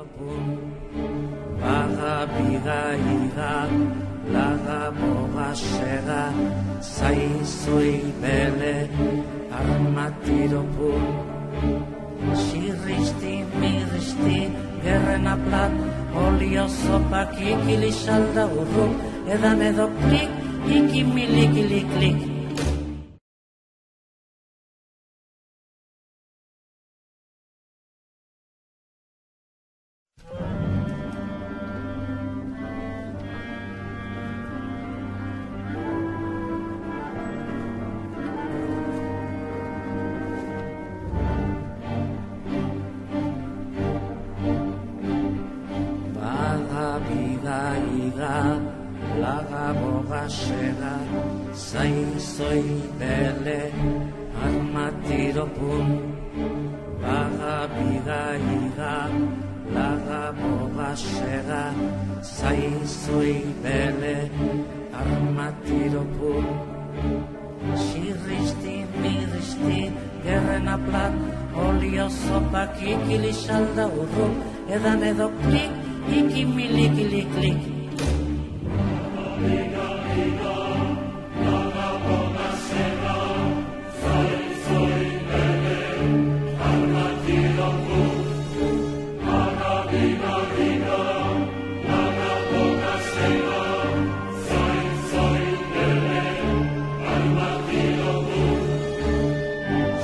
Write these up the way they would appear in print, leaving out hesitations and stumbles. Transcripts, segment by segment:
Armatiropun Baga biga iga Laga boga sega Zaizoi bele Armatiropun Sirristi, mirristi, gerren aplat Olio zopak ikili salda urruk Edan edo klik, ikimilik klik Laga boga sega, zaizoi bele, armatiropun. Baga biga iga, laga boga sega, zaizoi bele, armatiropun. Sirristi, mirristi, gerren aplat, olio zopak ikili salda urruk, edan edo klik, ikimilik klik. Liga, laga boga sega, zaizoi bele, armatiropun. Baga biga, laga boga sega, zaizoi bele, armatiropun.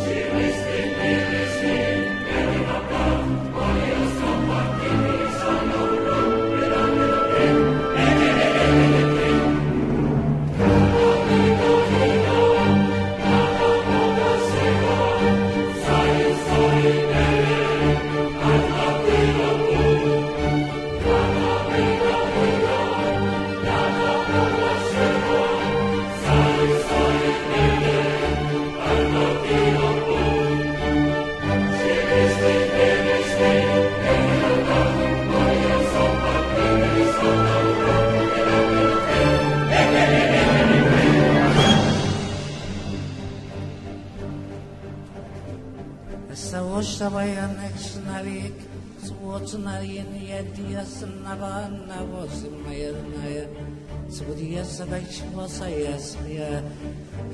Sirristi, mirristi, gerren aplat, olio zopak ikili salda urruk, edan edo klik. Zabayanek snavik, zwotsnarien yedias navan navos mayernaya, zvudias abaichvosayas ya,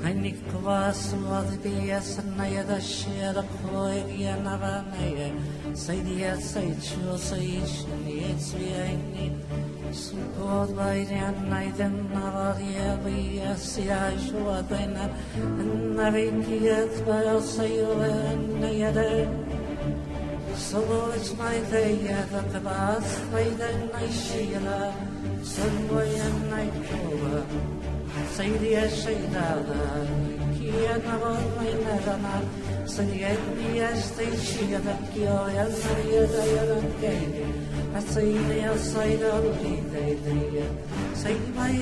hanik kvas vodbias nayadashira koegia navanaya, saidias saichu saichniyetsviaini, sukod vairian naiden navaria viasia shuadena, navikiat vayosayoven nayade. So it's my day, the bath, my day, night Sheila, Sunway and night cover. Say the Shadada, Kianava, my Nedana, say the State Shia, the Kyo, and the Gay. I say the outside of the day, say my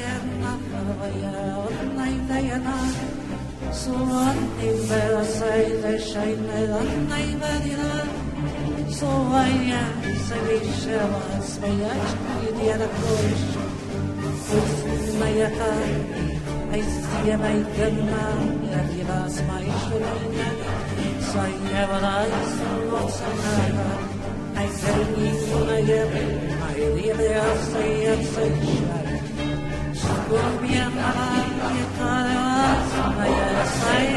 night Diana. So on in the side, the shine, and night. So I am Savishevas, my Indiana Polish. With my I see my gunna, and he was my Shalina. So I never asked what's another. I tell me when I am, I really say it's a shine. School me and I say,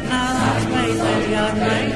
now that's my young night.